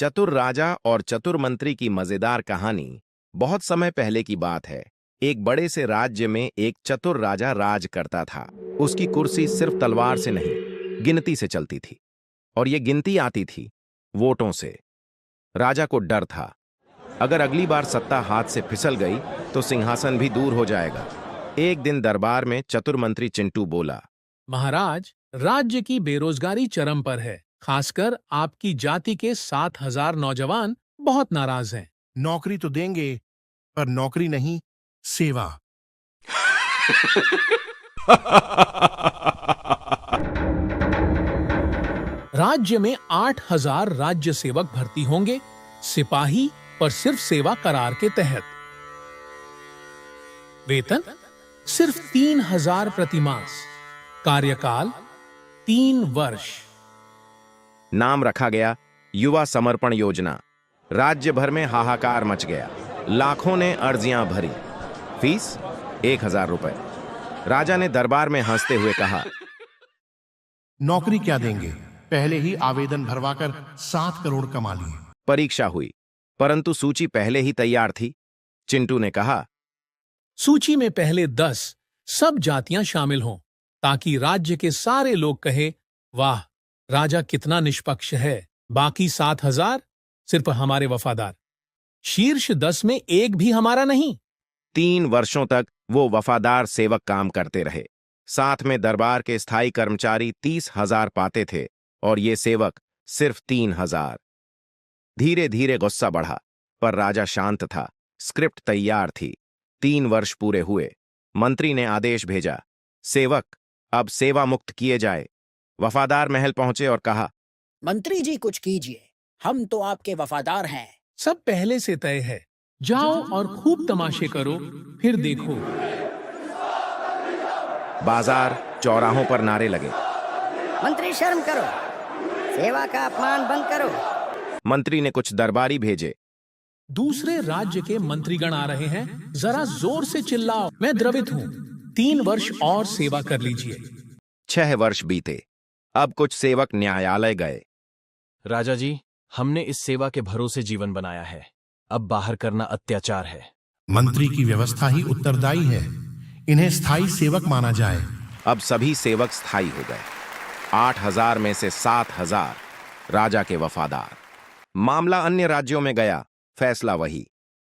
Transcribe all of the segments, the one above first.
चतुर राजा और चतुर मंत्री की मजेदार कहानी बहुत समय पहले की बात है। एक बड़े से राज्य में एक चतुर राजा राज करता था। उसकी कुर्सी सिर्फ तलवार से नहीं, गिनती से चलती थी, और ये गिनती आती थी वोटों से। राजा को डर था, अगर अगली बार सत्ता हाथ से फिसल गई तो सिंहासन भी दूर हो जाएगा। एक दिन दरबार में चतुर मंत्री चिंटू बोला, महाराज, राज्य की बेरोजगारी चरम पर है। खासकर आपकी जाति के 7,000 नौजवान बहुत नाराज हैं। नौकरी तो देंगे, पर नौकरी नहीं, सेवा। राज्य में 8,000 राज्य सेवक भर्ती होंगे, सिपाही, पर सिर्फ सेवा करार के तहत। वेतन सिर्फ 3,000 प्रतिमास। कार्यकाल 3 वर्ष। नाम रखा गया युवा समर्पण योजना। राज्य भर में हाहाकार मच गया। लाखों ने अर्जियां भरी। फीस 1,000 रुपए। राजा ने दरबार में हंसते हुए कहा, नौकरी क्या देंगे, पहले ही आवेदन भरवाकर 7 करोड़ कमा लिए। परीक्षा हुई, परंतु सूची पहले ही तैयार थी। चिंटू ने कहा, सूची में पहले 10 सब जातियां शामिल हों, ताकि राज्य के सारे लोग कहे, वाह, राजा कितना निष्पक्ष है। बाकी 7,000 सिर्फ हमारे वफादार। शीर्ष 10 में एक भी हमारा नहीं। 3 वर्षों तक वो वफादार सेवक काम करते रहे। साथ में दरबार के स्थायी कर्मचारी 30,000 पाते थे, और ये सेवक सिर्फ 3,000। धीरे धीरे गुस्सा बढ़ा, पर राजा शांत था। स्क्रिप्ट तैयार थी। 3 वर्ष पूरे हुए। मंत्री ने आदेश भेजा, सेवक अब सेवा मुक्त किए जाए। वफादार महल पहुंचे और कहा, मंत्री जी कुछ कीजिए, हम तो आपके वफादार हैं। सब पहले से तय है। जाओ और खूब तमाशे करो, फिर देखो। बाजार चौराहों पर नारे लगे, मंत्री शर्म करो, सेवा का अपमान बंद करो। मंत्री ने कुछ दरबारी भेजे, दूसरे राज्य के मंत्रीगण आ रहे हैं, जरा जोर से चिल्लाओ, मैं द्रवित हूँ। 3 वर्ष और सेवा कर लीजिए। 6 वर्ष बीते। अब कुछ सेवक न्यायालय गए। राजा जी, हमने इस सेवा के भरोसे जीवन बनाया है, अब बाहर करना अत्याचार है। मंत्री की व्यवस्था ही उत्तरदायी है, इन्हें स्थायी सेवक माना जाए। अब सभी सेवक स्थायी हो गए। 8,000 में से 7,000 राजा के वफादार। मामला अन्य राज्यों में गया, फैसला वही।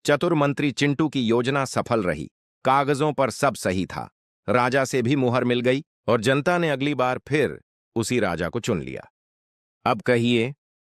चतुर मंत्री चिंटू की योजना सफल रही। कागजों पर सब सही था। राजा से भी मुहर मिल गई, और जनता ने अगली बार फिर उसी राजा को चुन लिया। अब कहिए,